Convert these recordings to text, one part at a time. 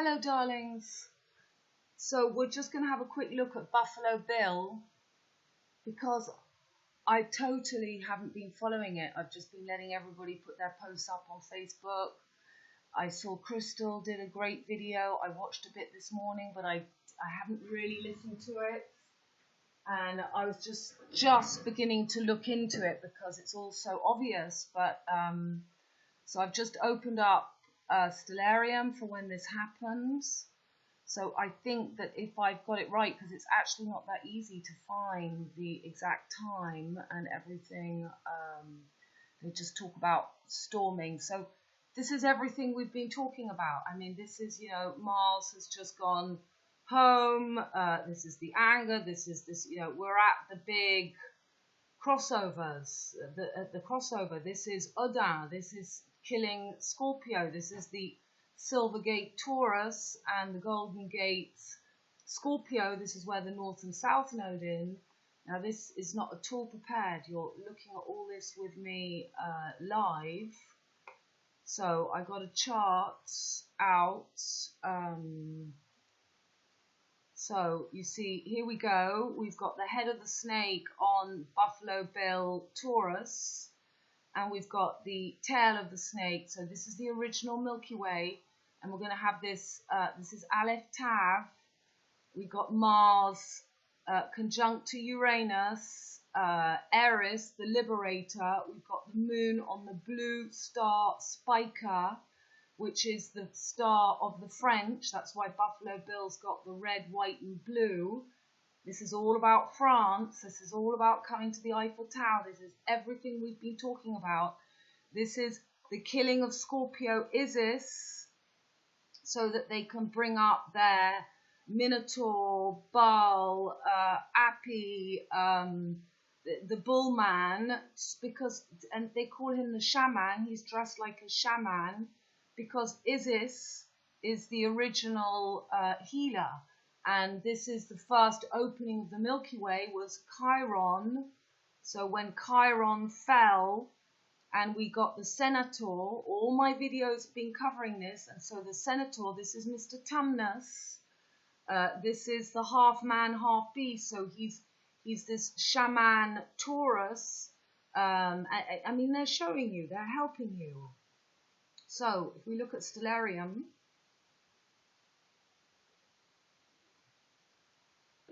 Hello darlings. So we're just going to have a quick look at Buffalo Bill because I totally haven't been following it. I've just been letting everybody put their posts up on Facebook. I saw Crystal did a great video. I watched a bit this morning, but I haven't really listened to it. And I was just beginning to look into it because it's all so obvious. But so I've just opened up Stellarium for when this happens. So I think that if I've got it right, because it's actually not that easy to find the exact time and everything, they just talk about storming. So this is everything we've been talking about. I mean, this is, you know, Mars has just gone home. This is the anger. This is this, you know, we're at the big crossovers, the crossover. This is ODIN. This is killing Scorpio. This is the Silver Gate Taurus and the Golden Gate Scorpio. This is where the North and South node in. Now this is not at all prepared. You're looking at all this with me live. So I got a chart out. So you see, here we go. We've got the head of the snake on Buffalo Bill Taurus. And we've got the tail of the snake. So this is the original Milky Way. And we're going to have this, this is Aleph Tav. We've got Mars conjunct to Uranus, Aries, the liberator. We've got the moon on the blue star Spica, which is the star of the French. That's why Buffalo Bill's got the red, white, and blue. This is all about France. This is all about coming to the Eiffel Tower. This is everything we've been talking about. This is the killing of Scorpio Isis so that they can bring up their Minotaur, Baal, Api, the bull man, because, and they call him the shaman. He's dressed like a shaman because Isis is the original healer. And this is the first opening of the Milky Way was Chiron. So when Chiron fell and we got the Centaur, all my videos have been covering this. And so the Centaur, this is Mr. Tumnus. This is the half man, half beast. So he's this shaman Taurus. I mean, they're showing you, they're helping you. So if we look at Stellarium,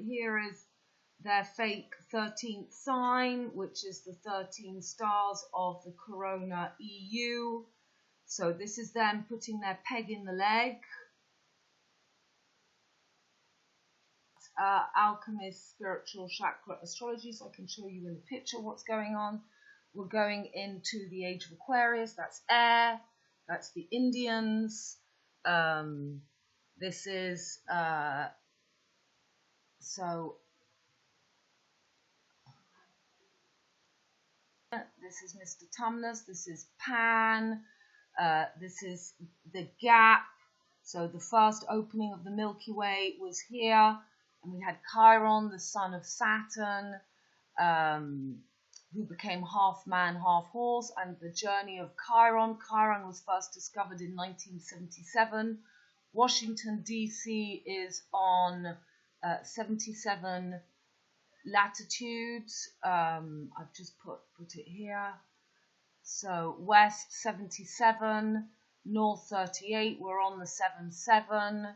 here is their fake 13th sign, which is the 13 stars of the Corona EU. So this is them putting their peg in the leg. Alchemist, spiritual chakra astrology, so I can show you in the picture what's going on. We're going into the age of Aquarius. That's air. That's the Indians. This is... So this is Mr. Tumnus, this is Pan, this is the gap. So the first opening of the Milky Way was here, and we had Chiron, the son of Saturn, who became half man, half horse, and the journey of Chiron. Chiron was first discovered in 1977. Washington, D.C. is on 77 latitudes. I've just put it here. So west 77, north 38. We're on the 7-7.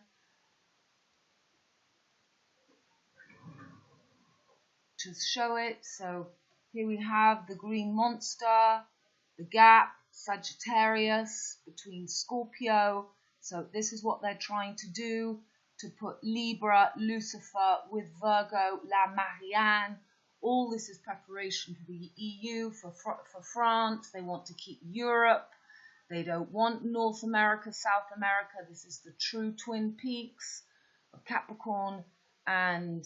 Just show it. So here we have the green monster, the gap, Sagittarius between Scorpio. So this is what they're trying to do, to put Libra, Lucifer with Virgo, La Marianne. All this is preparation for the EU, for France. They want to keep Europe. They don't want North America, South America. This is the true twin peaks of Capricorn and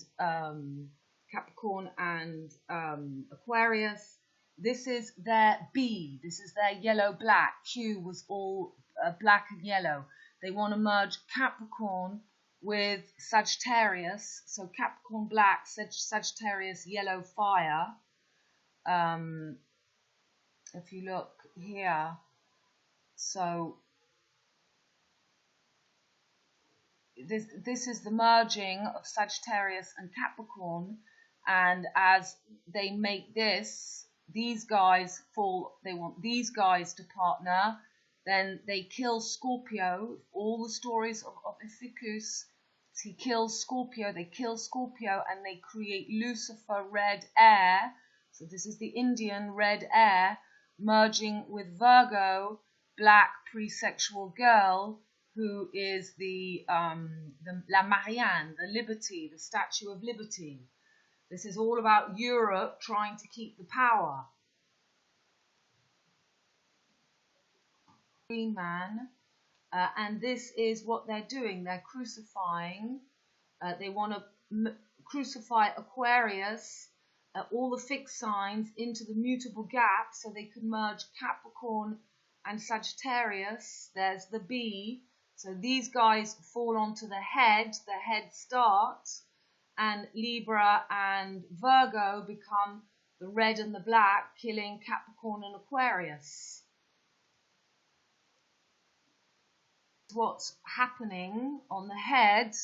Aquarius. This is their B. This is their yellow-black. Q was all black and yellow. They want to merge Capricorn with Sagittarius, so Capricorn black, Sagittarius yellow fire. If you look here, so this is the merging of Sagittarius and Capricorn, and as they make this, these guys fall, they want these guys to partner, then they kill Scorpio. All the stories of Ophiuchus, he kills Scorpio, they kill Scorpio, and they create Lucifer, red air. So this is the Indian red air, merging with Virgo, black pre-sexual girl, who is the La Marianne, the Liberty, the Statue of Liberty. This is all about Europe trying to keep the power. Green man, and this is what they're doing. They're crucifying. They want to crucify Aquarius, all the fixed signs into the mutable gap, so they could merge Capricorn and Sagittarius. There's the B. So these guys fall onto the head starts, and Libra and Virgo become the red and the black, killing Capricorn and Aquarius. What's happening on the head?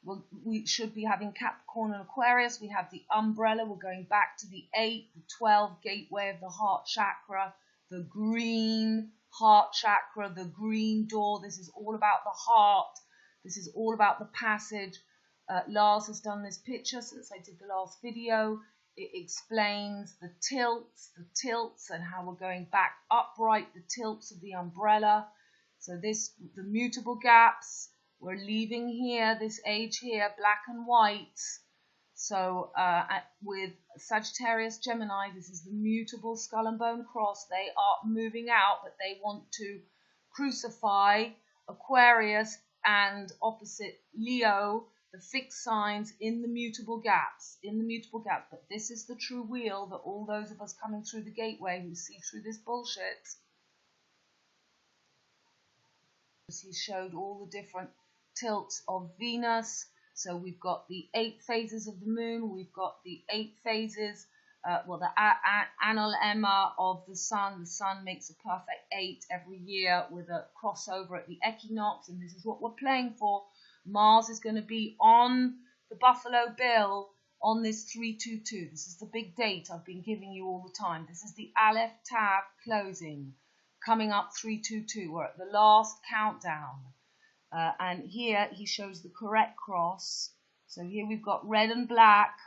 Well, we should be having Capricorn and Aquarius. We have the umbrella. We're going back to the 8, the 12 gateway of the heart chakra, the green heart chakra, the green door. This is all about the heart. This is all about the passage. Lars has done this picture since I did the last video. It explains the tilts and how we're going back upright, the tilts of the umbrella. So this, the mutable gaps, we're leaving here, this age here, black and white. So with Sagittarius, Gemini, this is the mutable skull and bone cross. They are moving out, but they want to crucify Aquarius and opposite Leo, the fixed signs in the mutable gaps, But this is the true wheel that all those of us coming through the gateway who see through this bullshit. He showed all the different tilts of Venus. So we've got the 8 phases of the moon, we've got the 8 phases, the anal emma of the sun. The sun makes a perfect 8 every year with a crossover at the equinox, and this is what we're playing for. Mars is going to be on the Buffalo Bill on this 322. This is the big date I've been giving you all the time. This is the Aleph Tav closing. Coming up 322, we're at the last countdown. And here he shows the correct cross. So here we've got red and black.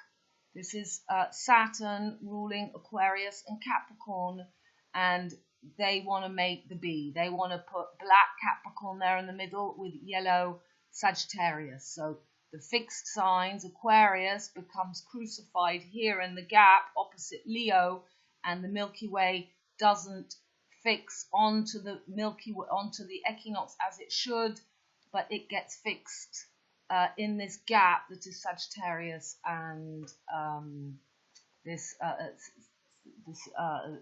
This is Saturn ruling Aquarius and Capricorn. And they want to make the B. They want to put black Capricorn there in the middle with yellow Sagittarius. So the fixed signs, Aquarius becomes crucified here in the gap opposite Leo. And the Milky Way doesn't fix onto the equinox as it should, but it gets fixed in this gap that is Sagittarius and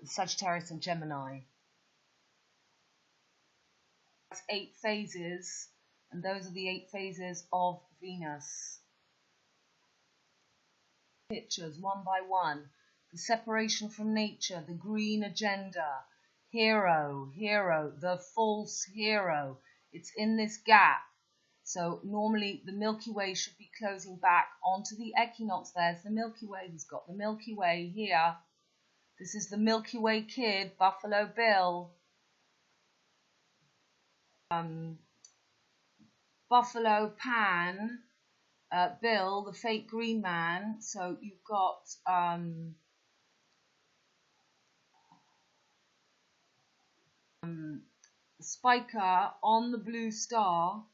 Sagittarius and Gemini. That's 8 phases, and those are the 8 phases of Venus. Pictures one by one. The separation from nature, the green agenda. Hero, the false hero. It's in this gap. So normally the Milky Way should be closing back onto the equinox. There's the Milky Way. He's got the Milky Way here. This is the Milky Way KID, Buffalo Bill. Buffalo Pan, Bill, the fake green man. So you've got Spiker on the blue star.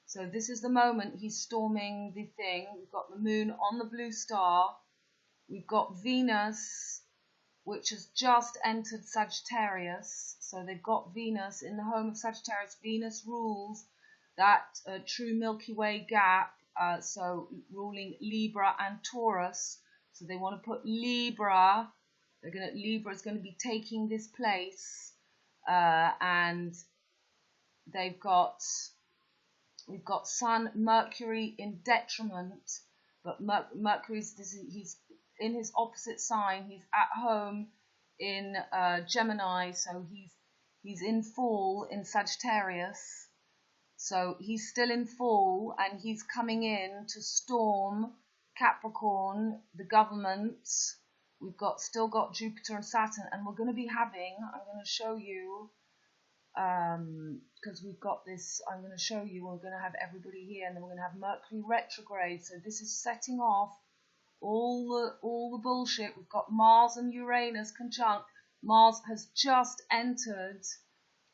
So this is the moment he's storming the thing. We've got the moon on the blue star. We've got Venus, which has just entered Sagittarius. So they've got Venus in the home of Sagittarius. Venus rules that true Milky Way gap, so ruling Libra and Taurus. So they want to put Libra. Libra is going to be taking this place. And we've got Sun, Mercury in detriment, but Mercury's he's in his opposite sign. He's at home in Gemini, so he's in fall in Sagittarius. So he's still in full, and he's coming in to storm Capricorn, the governments. We've still got Jupiter and Saturn, and we're going to be having, I'm going to show you, because we've got this, I'm going to show you, we're going to have everybody here, and then we're going to have Mercury retrograde. So this is setting off all the bullshit. We've got Mars and Uranus conjunct. Mars has just entered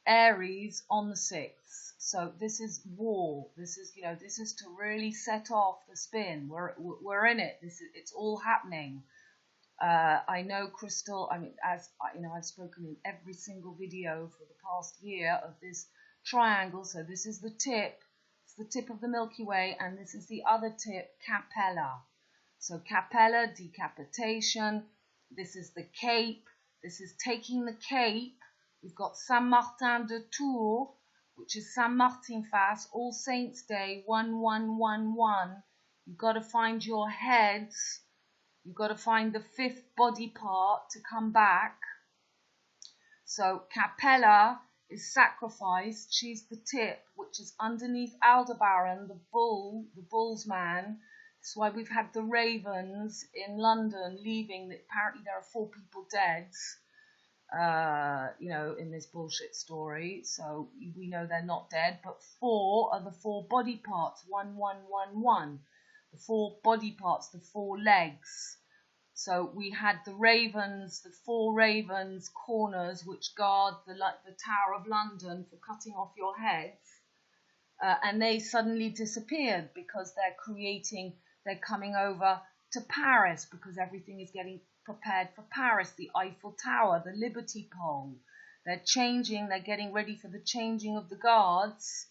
Aries on the 6th. So this is war. This is, you know, this is to really set off the spin. We're in it. It's all happening. I know, Crystal, I mean, as you know, I've spoken in every single video for the past year of this triangle. So this is the tip. It's the tip of the Milky Way, and this is the other tip, CAPella. So CAPella, deCAPitation. This is the Cape. This is taking the Cape. We've got Saint Martin de Tours, which is Saint Martin Fast, All Saints Day, 1111. You've got to find your heads. You've got to find the 5th body part to come back. So CAPella is sacrificed. She's the tip, which is underneath Aldebaran, the bull, the bull's man. That's why we've had the ravens in London leaving. Apparently there are 4 people dead. You know, in this bullshit story. So we know they're not dead, but 4 are the 4 body parts, 1111. The 4 body parts, the 4 legs. So we had the ravens, the 4 ravens corners, which guard the Tower of London for cutting off your heads. And they suddenly disappeared because they're coming over to Paris because everything is getting prepared for Paris, the Eiffel Tower, the Liberty Pole. They're getting ready for the changing of the guards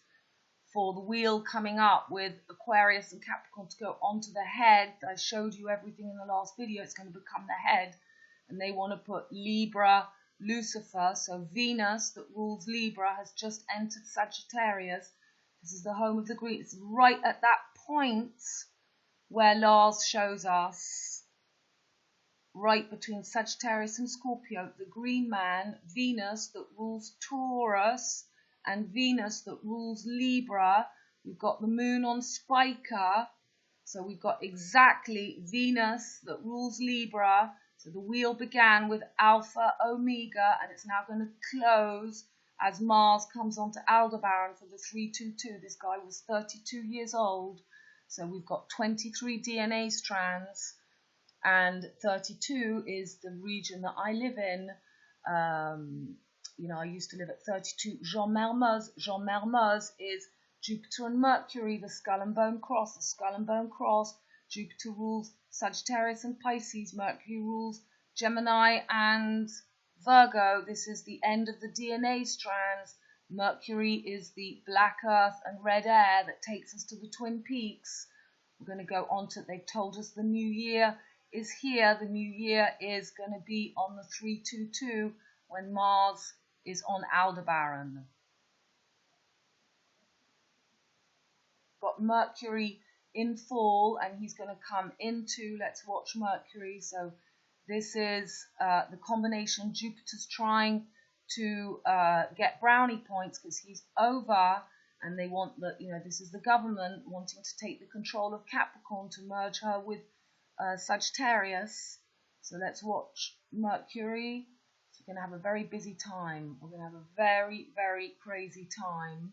for the wheel coming up with Aquarius and Capricorn to go onto the head. I showed you everything in the last video. It's going to become the head, and they want to put Libra, Lucifer, so Venus that rules Libra has just entered Sagittarius. This is the home of the green. It's right at that point where Lars shows us, right between Sagittarius and Scorpio, the green man, Venus that rules Taurus, and Venus that rules Libra. We've got the moon on Spica, so we've got exactly Venus that rules Libra. So the wheel began with Alpha Omega, and it's now going to close as Mars comes onto Aldebaran for the 322. This guy was 32 years old, so we've got 23 DNA strands, and 32 is the region that I live in. You know, I used to live at 32 Jean Mermoz. Jean Mermoz is Jupiter and Mercury, the skull and bone cross. The skull and bone cross, Jupiter rules Sagittarius and Pisces. Mercury rules Gemini and Virgo. This is the end of the DNA strands. Mercury is the black earth and red air that takes us to the Twin Peaks. We're going to go on to, they've told us the new year is here. The new year is going to be on the 322 when Mars is on Aldebaran. Got Mercury in full, and he's going to come into, let's watch Mercury. So this is the combination. Jupiter's trying to get brownie points because he's over, and they want the, you know, this is the government wanting to take the control of Capricorn to merge her with Sagittarius. So let's watch Mercury. We're going to have a very busy time. We're going to have a very, very crazy time.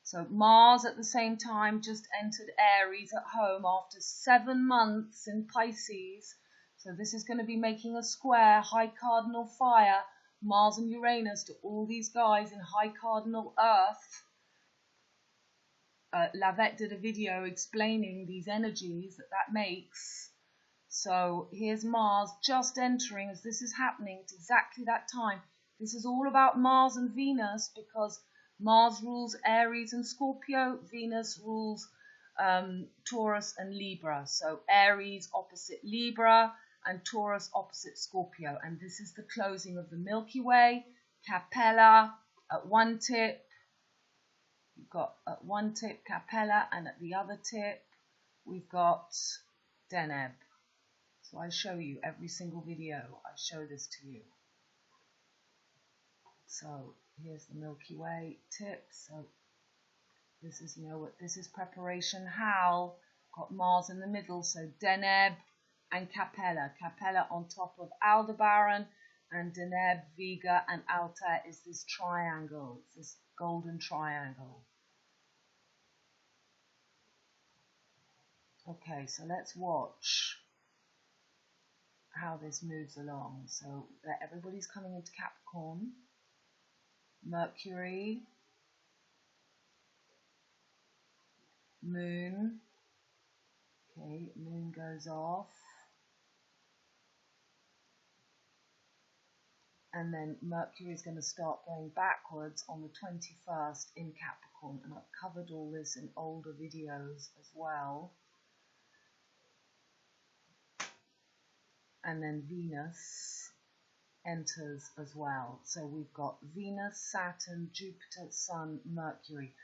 So Mars at the same time just entered Aries at home after 7 months in Pisces. So this is going to be making a square, high cardinal fire, Mars and Uranus, to all these guys in high cardinal Earth. Lavette did a video explaining these energies that makes. So here's Mars just entering as this is happening. It's exactly that time. This is all about Mars and Venus because Mars rules Aries and Scorpio. Venus rules Taurus and Libra. So Aries opposite Libra and Taurus opposite Scorpio. And this is the closing of the Milky Way, CAPella at one tip. You've got at one tip CAPella, and at the other tip we've got Deneb. So I show you every single video. I show this to you. So here's the Milky Way tip. So This is, you know what, this is preparation Hal. Got Mars in the middle, so Deneb and CAPella. CAPella on top of Aldebaran, and Deneb, Vega, and Altair is this triangle. It's this golden triangle. Okay, so let's watch how this moves along. So everybody's coming into Capricorn. Mercury, Moon. Okay, Moon goes off. And then Mercury is going to start going backwards on the 21st in Capricorn. And I've covered all this in older videos as well. And then Venus enters as well. So we've got Venus, Saturn, Jupiter, Sun, Mercury.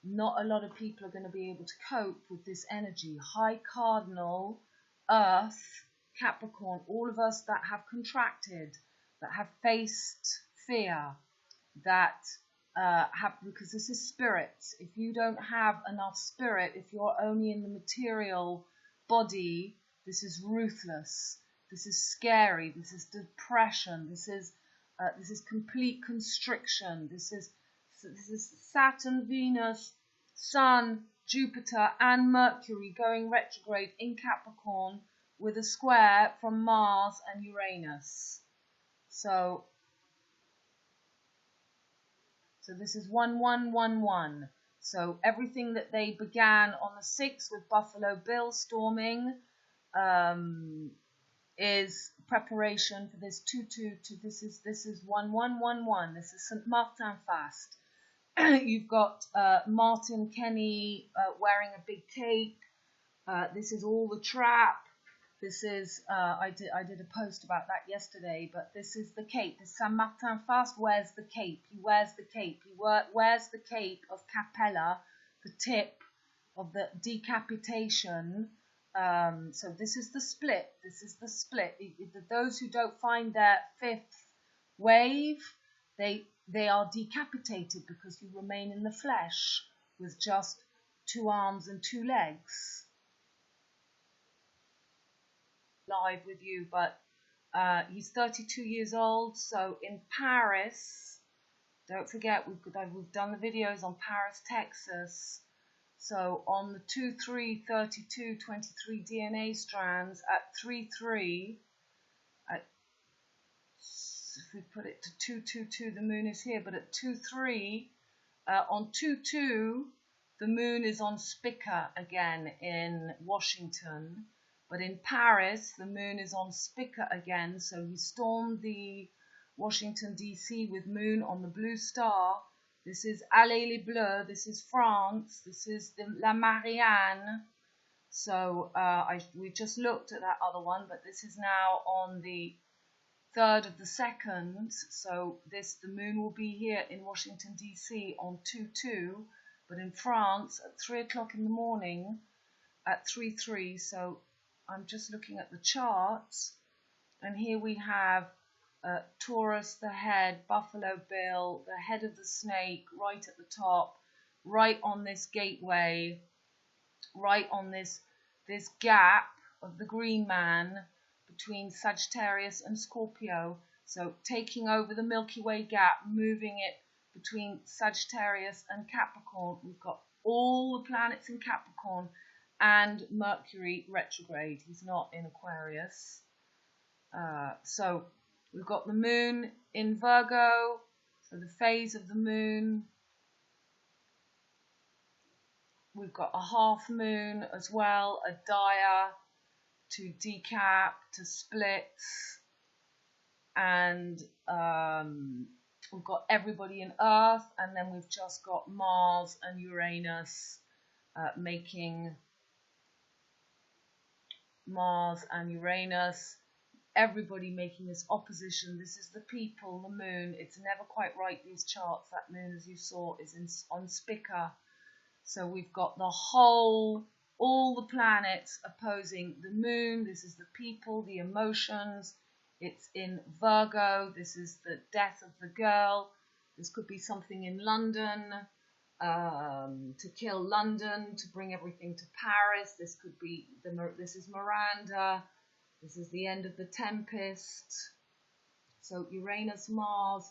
Not a lot of people are going to be able to cope with this energy. High Cardinal, Earth, Capricorn, all of us that have contracted, that have faced fear, that because this is spirit. If you don't have enough spirit, if you're only in the material body, this is ruthless. This is scary. This is depression. This is complete constriction. This is Saturn, Venus, Sun, Jupiter, and Mercury going retrograde in Capricorn with a square from Mars and Uranus. So this is 1111. So everything that they began on the 6th with Buffalo Bill storming is preparation for this 222. This is 1111. This is St. Martin fast. You've got Martin Kenny wearing a big cape. This is all the trap. This is I did a post about that yesterday, but this is the cape. The Saint Martin fast wears the cape. He wears the cape. He wears the cape of CAPella, the tip of the deCAPitation. So this is the split. This is the split. Those who don't find their 5th wave, they are decapitated because you remain in the flesh with just 2 arms and 2 legs. Live with you, but he's 32 years old. So in Paris, don't forget we've done the videos on Paris, Texas. So on the 2-3-32-23 DNA strands at 3-3, if we put it to 2-2-2, the moon is here, but at 2-3, on 2-2, the moon is on Spica again in Washington, but in Paris, the moon is on Spica again, so he stormed the Washington, D.C. with moon on the blue star. This is Allées les Bleus, this is France, this is La Marianne. So we just looked at that other one, but this is now on the 3rd of the 2nd. So the moon will be here in Washington, D.C. on 2-2, but in France at 3 o'clock in the morning at 3-3. So I'm just looking at the charts, and here we have Taurus, the head, Buffalo Bill, the head of the snake, right at the top, right on this gateway, right on this gap of the green man between Sagittarius and Scorpio. So taking over the Milky Way gap, moving it between Sagittarius and Capricorn. We've got all the planets in Capricorn and Mercury retrograde. He's not in Aquarius. So we've got the moon in Virgo, so the phase of the moon. We've got a half moon as well, a dia to decap, to splits, and we've got everybody in Earth, and then we've just got Mars and Uranus everybody making this opposition. This is the people, the moon. It's never quite right, these charts. That moon, as you saw, is on Spica. So we've got all the planets opposing the moon. This is the people, the emotions. It's in Virgo. This is the death of the girl. This could be something in London. to kill London, to bring everything to Paris. This could be this is Miranda. This is the end of the Tempest. So Uranus, Mars,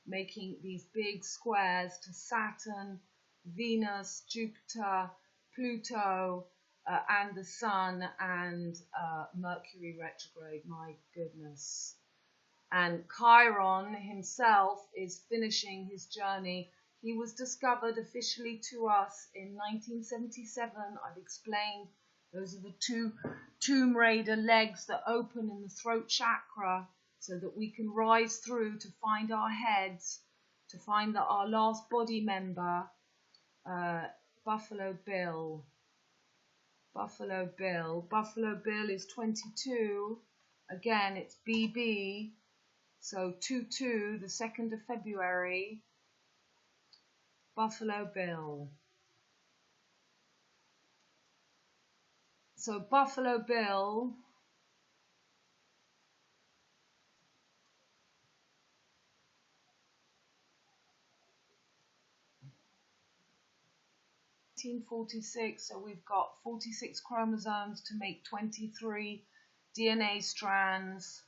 making these big squares to Saturn, Venus, Jupiter, Pluto, and the Sun, and Mercury retrograde. My goodness. And Chiron himself is finishing his journey. He was discovered officially to us in 1977. I've explained those are the two Tomb Raider legs that open in the throat chakra so that we can rise through to find our heads, to find our last body member, BuffalO Bill. BuffalO Bill. BuffalO Bill is 22. Again, it's BB. So 2-2, the 2nd of February. BuffalO Bill. So BuffalO Bill (1946), so we've got 46 chromosomes to make 23 DNA strands.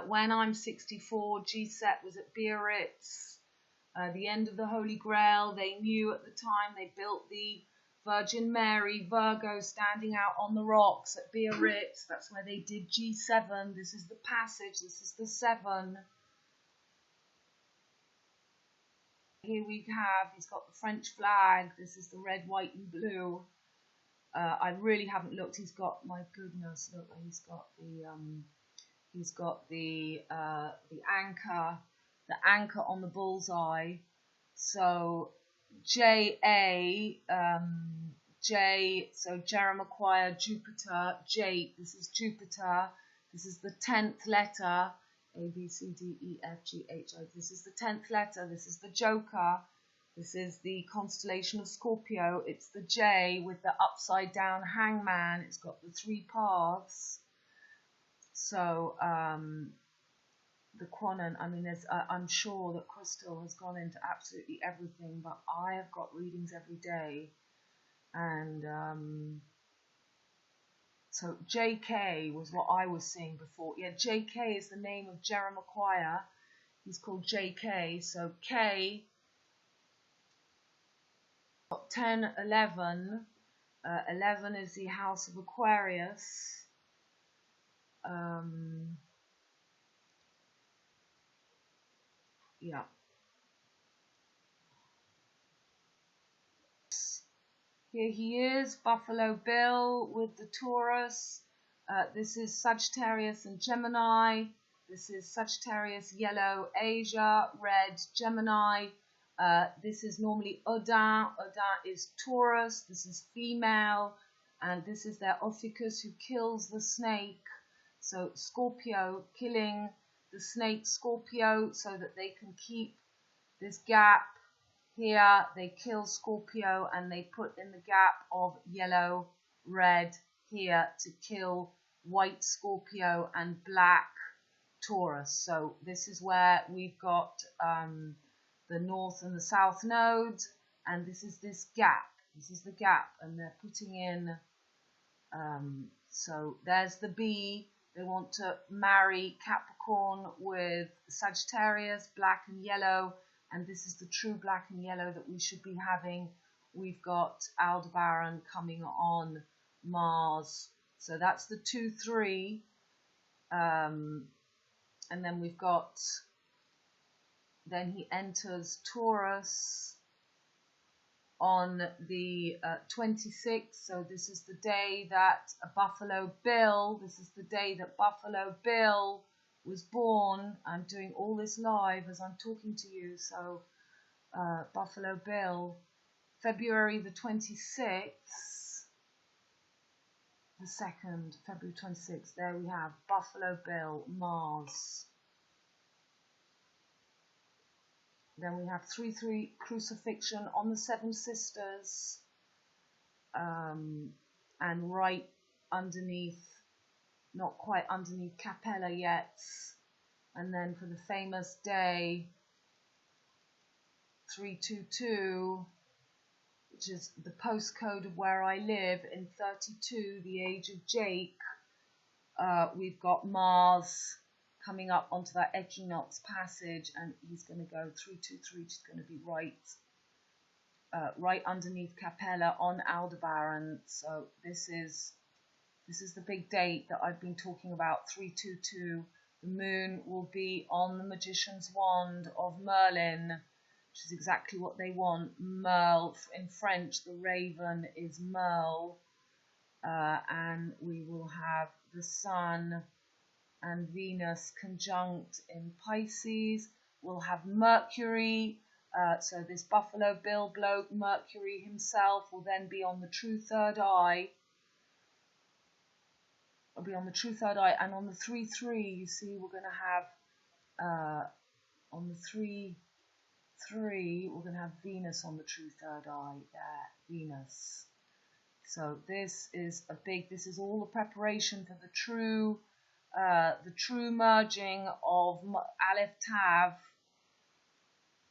When I'm 64, G-Set was at Biarritz, the end of the Holy Grail. They knew at the time, they built the Virgin Mary, Virgo, standing out on the rocks at Biarritz. That's where they did G7. This is the passage, this is the 7. Here we have, he's got the French flag. This is the red, white, and blue. I really haven't looked. He's got, my goodness, look, he's got the anchor on the bullseye. So JA, so Jeremiah, Jupiter, Jake. This is Jupiter. This is the 10th letter. A, B, C, D, E, F, G, H, I. This is the 10th letter. This is the Joker. This is the constellation of Scorpio. It's the J with the upside down hangman. It's got the 3 paths. So the quanon, I mean, I'm sure that Crystal has gone into absolutely everything, but I have got readings every day. And so JK was what I was seeing before. Yeah, JK is the name of Jeremiah. He's called JK. So K, 10, 11. 11 is the house of Aquarius. Yeah. Here he is, BuffalO Bill with the Taurus. This is Sagittarius and Gemini. This is Sagittarius, yellow, Asia, red, Gemini. This is normally Odin. Odin is Taurus. This is female. And this is their Ophiuchus who kills the snake. So Scorpio killing the snake Scorpio so that they can keep this gap. Here they kill Scorpio and they put in the gap of yellow, red here to kill white Scorpio and black Taurus. So this is where we've got the north and the south nodes, and this is this gap. This is the gap, and they're putting in, so there's the B. They want to marry Capricorn with Sagittarius, black and yellow. And this is the true black and yellow that we should be having. We've got Aldebaran coming on Mars. So that's the 2-3. And then we've got, then he enters Taurus on the 26th. So this is the day that BuffalO Bill, this is the day that BuffalO Bill was born. I'm doing all this live as I'm talking to you. So BuffalO Bill, February the 26th, the 2nd, February 26th, there we have BuffalO Bill, Mars. Then we have 3-3 crucifixion on the 7 sisters, and right underneath, not quite underneath Capella yet. And then for the famous day, 3-2-2, which is the postcode of where I live, in 32, the age of Jake, we've got Mars coming up onto that equinox passage, and he's going to go 323, which is going to be right underneath Capella on Aldebaran. So this is the big date that I've been talking about, 322. The moon will be on the magician's wand of Merlin, which is exactly what they want. Merle, in French, the raven is Merle. And we will have the Sun and Venus conjunct in Pisces. We'll have Mercury. So this Buffalo Bill bloke, Mercury himself, will then be on the true third eye. It'll be on the true third eye. And on the 3-3, you see, we're going to have, on the 3-3, we're going to have Venus on the true third eye there, Venus. So this is this is all the preparation for the true merging of Aleph Tav,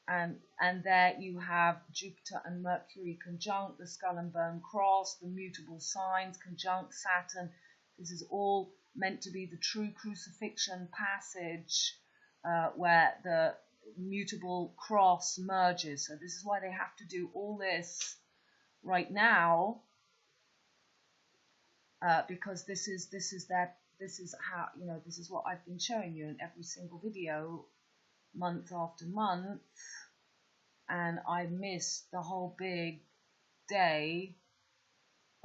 and there you have Jupiter and Mercury conjunct, the skull and bone cross, the mutable signs conjunct Saturn. This is all meant to be the true crucifixion passage, where the mutable cross merges. So this is why they have to do all this right now. Because this is how, you know, this is what I've been showing you in every single video, month after month, and I missed the whole big day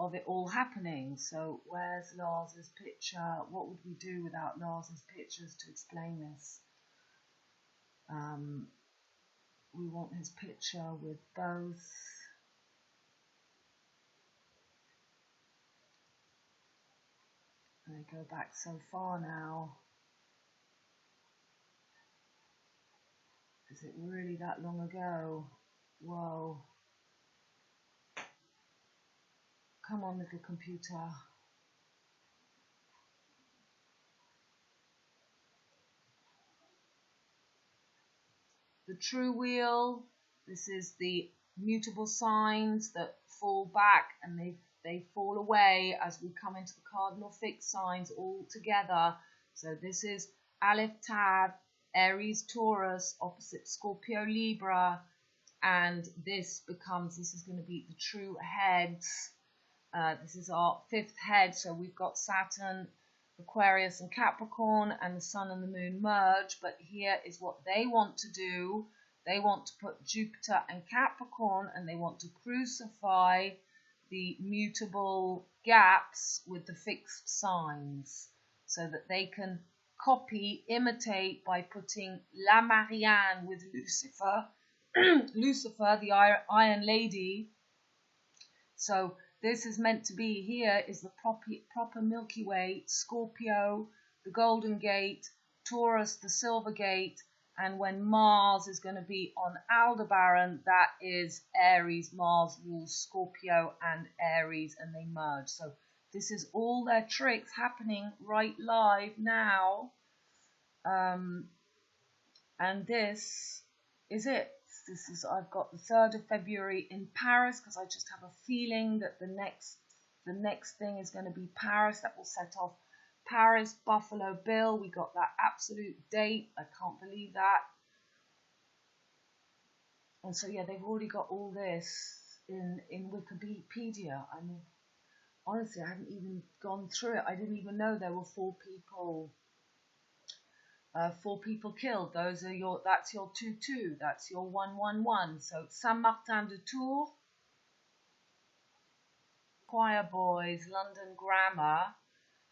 of it all happening. So where's Lars's picture? What would we do without Lars's pictures to explain this? We want his picture with both. I go back so far now. Is it really that long ago? Whoa. Come on, little computer. The true wheel. This is the mutable signs that fall back, and they fall away as we come into the cardinal fixed signs all together. So this is Aleph Tav, Aries Taurus, opposite Scorpio Libra, and this is going to be the true heads. This is our fifth head, so we've got Saturn, Aquarius and Capricorn, and the Sun and the Moon merge, but here is what they want to do. They want to put Jupiter and Capricorn, and they want to crucify the mutable gaps with the fixed signs, so that they can copy, imitate by putting La Marianne with Lucifer, Lucifer, the Iron Lady. So this is meant to be, here is the proper Milky Way, Scorpio, the Golden Gate, Taurus, the Silver Gate, and when Mars is going to be on Aldebaran, that is Aries. Mars rules Scorpio and Aries, and they merge. So this is all their tricks happening right live now. And this is it. I've got the 3rd of February in Paris, because I just have a feeling that the next thing is going to be Paris. That will set off Paris, Buffalo Bill. We got that absolute date. I can't believe that. And so yeah, they've already got all this in Wikipedia. I mean, honestly, I hadn't even gone through it. I didn't even know there were 4 people. 4 people killed. That's your 2-2. That's your 1-1-1. So Saint Martin de Tours, Choir Boys, London Grammar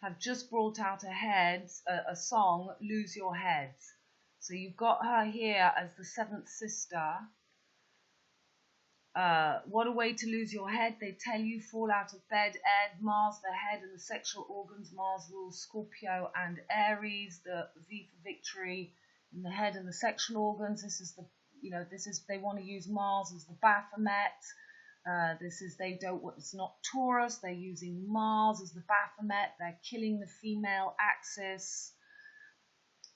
have just brought out a song, Lose Your Heads. So you've got her here as the 7th sister. What a way to lose your head. They tell you, fall out of bed, Ed, Mars, the head and the sexual organs. Mars rules Scorpio and Aries, the V for victory in the head and the sexual organs. This is they want to use Mars as the Baphomet. It's not Taurus, they're using Mars as the Baphomet. They're killing the female axis.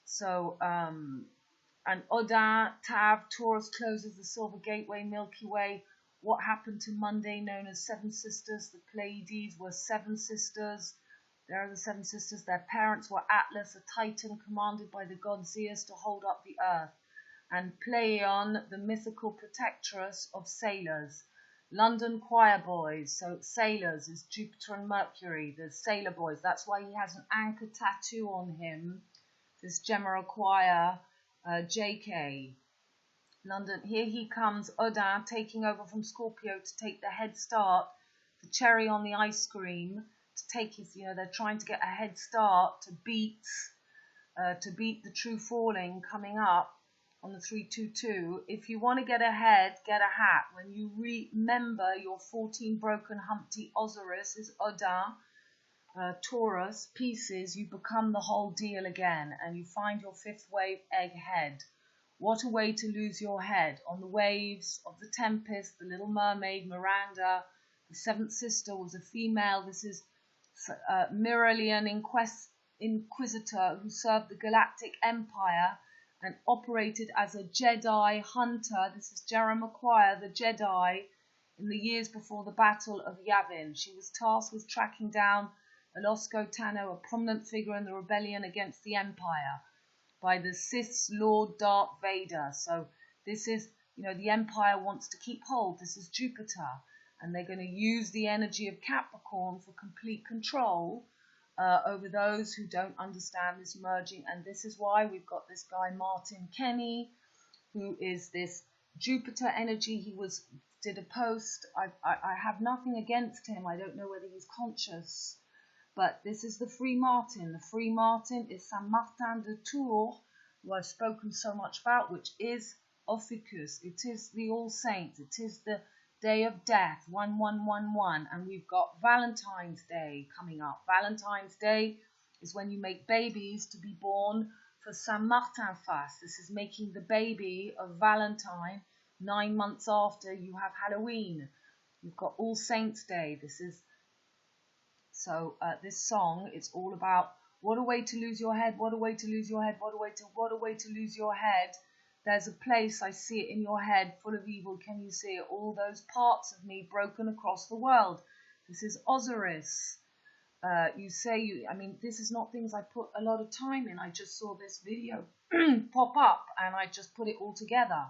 So, and ODIN Tav, Taurus closes the Silver Gateway, Milky Way. what happened to Monday, known as Seven Sisters. The Pleiades were seven sisters. There are the seven sisters. Their parents were Atlas, a titan commanded by the god Zeus to hold up the earth, and Pleion, the mythical protectress of sailors. London choir boys, so sailors is Jupiter and Mercury, the sailor boys. That's why he has an anchor tattoo on him, this Gemma choir, JK. London, here he comes, Odin, taking over from Scorpio to take the head start, the cherry on the ice cream, to take his, they're trying to get a head start to beat the true falling coming up on the 322. If you want to get ahead, get a hat. When you remember your 14 broken Humpty Osiris is Odin, Taurus, pieces, you become the whole deal again, and you find your fifth wave egg head. What a way to lose your head. On the waves of the Tempest, the Little Mermaid, Miranda, the seventh sister was a female. This is Myralian Inquisitor who served the Galactic Empire and operated as a Jedi hunter. This is Jeremiah, the Jedi, in the years before the Battle of Yavin. She was tasked with tracking down Alosco Tano, a prominent figure in the rebellion against the Empire, by the Sith's Lord Darth Vader. So this is, the Empire wants to keep hold. This is Jupiter. And they're going to use the energy of Capricorn for complete control over those who don't understand this merging. And this is why we've got this guy, Martin Kenny, who is this Jupiter energy. He did a post. I have nothing against him. I don't know whether he's conscious. But this is the Free Martin. The Free Martin is Saint Martin de Tours, who I've spoken so much about, which is Ophiuchus. It is the All Saints. It is the Day of Death, 1111, and we've got Valentine's Day coming up. Valentine's Day is when you make babies to be born for Saint Martin fast. This is making the baby of Valentine 9 months after you have Halloween. You've got All Saints Day. This song, it's all about what a way to lose your head, what a way to lose your head, what a way to lose your head. There's a place, I see it in your head, full of evil. Can you see it? All those parts of me broken across the world. This is Osiris. This is not things I put a lot of time in. I just saw this video pop up and I just put it all together.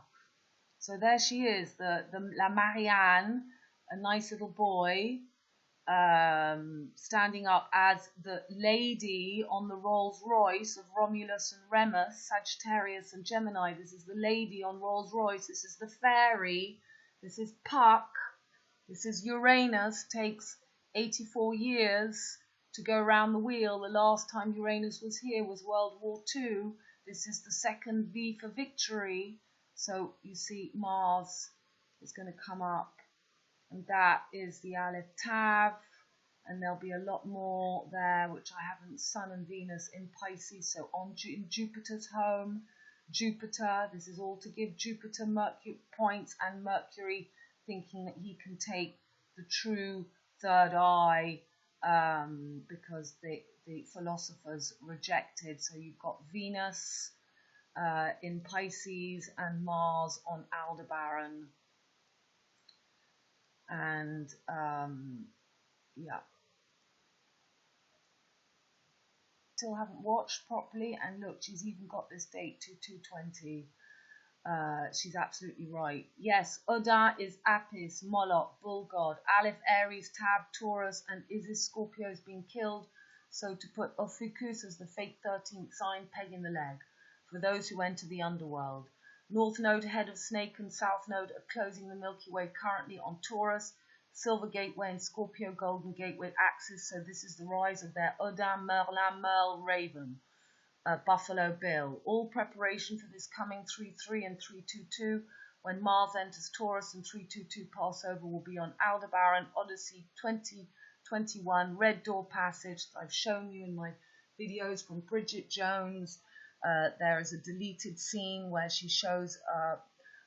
So there she is, La Marianne, a nice little boy, standing up as the lady on the Rolls Royce of Romulus and Remus, Sagittarius and Gemini. This is the lady on Rolls Royce. This is the fairy. This is Puck. This is Uranus. Takes 84 years to go around the wheel. The last time Uranus was here was World War II. This is the second V for victory. So you see Mars is going to come up. And that is the Aleph Tav, and there'll be a lot more there, which I haven't. Sun and Venus in Pisces, so in Jupiter's home, Jupiter, this is all to give Jupiter Mercury points, and Mercury thinking that he can take the true third eye, because the philosophers rejected. So you've got Venus in Pisces and Mars on Aldebaran. And still haven't watched properly. And look, she's even got this date to 220. She's absolutely right. Yes, Odin is Apis, Moloch, bull god. Aleph, Aries, Tab, Taurus, and Isis, Scorpio has been killed. So to put Ophiuchus as the fake 13th sign, peg in the leg for those who enter the underworld. North node ahead of Snake and South node are closing the Milky Way currently on Taurus, Silver Gateway and Scorpio Golden Gateway axis. So this is the rise of their Odin, Merlin, Merle, Raven, BuffalO Bill. All preparation for this coming 3-3 and 3-2-2. When Mars enters Taurus and 3-2-2 Passover will be on Aldebaran, Odyssey 2021, Red Door Passage that I've shown you in my videos from Bridget Jones. There is a deleted scene where she shows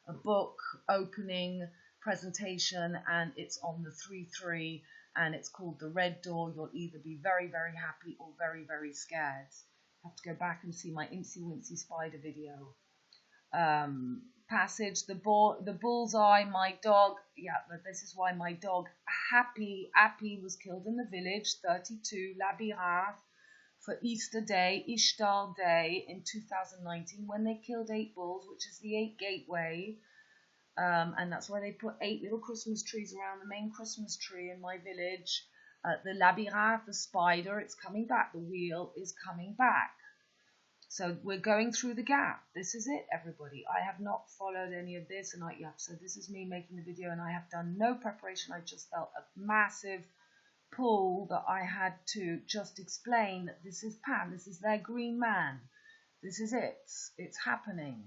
a book opening presentation, and it's on the 3-3, and it's called The Red Door. You'll either be very, very happy or very, very scared. I have to go back and see my Incy Wincy Spider video. passage, the bullseye, my dog. Yeah, but this is why my dog Happy was killed in the village 32 Labyrinthe for Easter Day, Ishtar Day in 2019 when they killed 8 bulls, which is the 8 gateway. And that's why they put 8 little Christmas trees around the main Christmas tree in my village. The Labyrinthe, the spider, it's coming back. The wheel is coming back. So we're going through the gap. This is it, everybody. I have not followed any of this, and so this is me making the video, and I have done no preparation. I just felt a massive pull that I had to just explain that this is Pan. This is their green man. This is it. It's happening.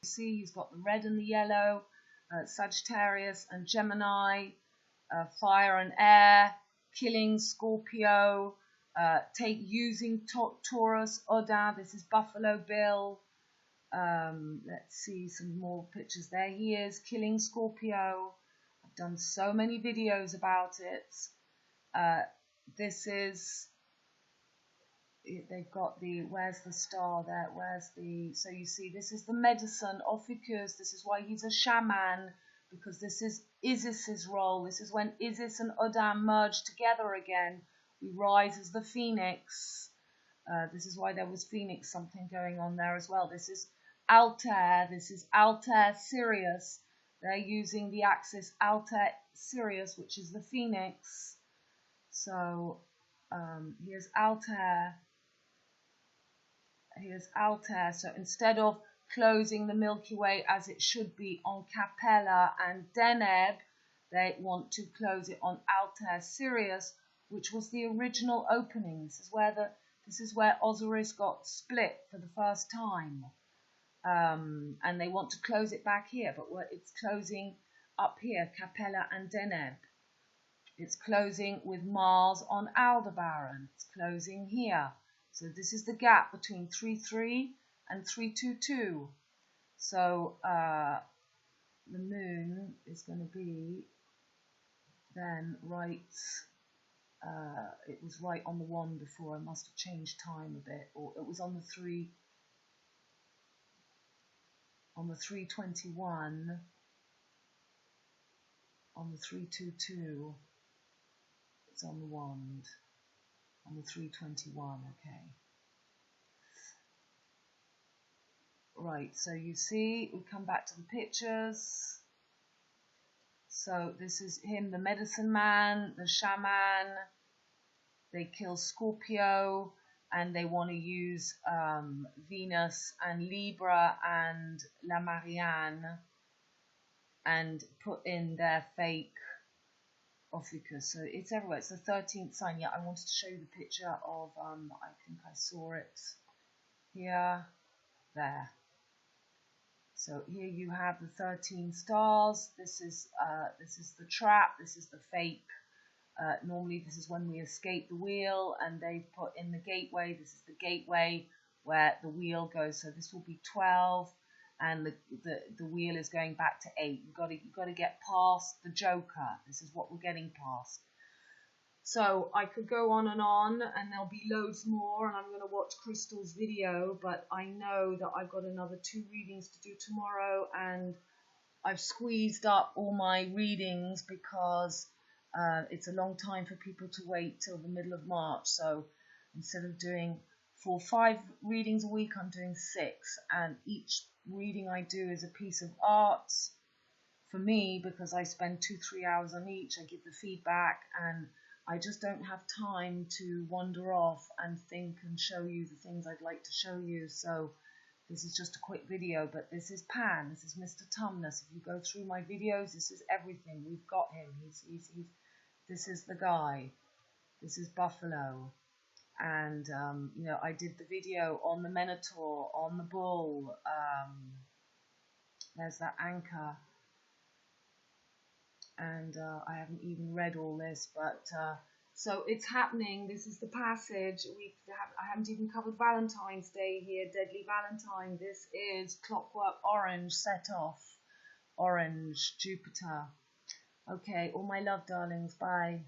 You see, he's got the red and the yellow, Sagittarius and Gemini, fire and air, killing Scorpio, using Taurus, Odin. This is BuffalO Bill. Let's see some more pictures. There he is, killing Scorpio. I've done so many videos about it. This is, they've got the, where's the star there? So you see, this is the medicine, Ophiuchus. This is why he's a shaman, because this is Isis's role. This is when Isis and Odin merge together again. We rise as the phoenix. This is why there was phoenix something going on there as well. This is Altair. This is Altair Sirius. They're using the axis Altair Sirius, which is the phoenix. So here's Altair. Here's Altair. So instead of closing the Milky Way as it should be on Capella and Deneb, they want to close it on Altair Sirius, which was the original opening. This is where Osiris got split for the first time. And they want to close it back here, but it's closing up here, Capella and Deneb. It's closing with Mars on Aldebaran. It's closing here. So this is the gap between 3-3 and 3-2-2. So the moon is going to be then right. It was right on the 1 before. I must have changed time a bit, or it was on the 3. On the 321. On the 322. It's on the wand. On the 321. Okay. Right. So you see, we come back to the pictures. So this is him, the medicine man, the shaman. They kill Scorpio, and they want to use Venus and Libra and La Marianne and put in their fake Ophiuchus. So it's everywhere. It's the 13th sign. Yeah, I wanted to show you the picture of, I think I saw it here, there. So here you have the 13 stars. This is the trap. This is the fake. Normally this is when we escape the wheel, and they've put in the gateway. This is the gateway where the wheel goes. So this will be 12, and the wheel is going back to 8. You've got to get past the Joker. This is what we're getting past. So I could go on, and there'll be loads more, and I'm going to watch Crystal's video, but I know that I've got another 2 readings to do tomorrow, and I've squeezed up all my readings because it's a long time for people to wait till the middle of March. So instead of doing 4 or 5 readings a week, I'm doing 6, and each reading I do is a piece of art for me, because I spend 2-3 hours on each. I give the feedback, and I just don't have time to wander off and think and show you the things I'd like to show you. So this is just a quick video, but this is Pan. This is Mr. Tumnus. If you go through my videos, this is everything. We've got him. This is the guy. This is BuffalO. And, you know, I did the video on the Minotaur, on the bull. There's that anchor. And I haven't even read all this, but so it's happening. This is the passage. I haven't even covered Valentine's Day here, Deadly Valentine. This is Clockwork Orange, set off, Orange, Jupiter. Okay, all my love, darlings. Bye.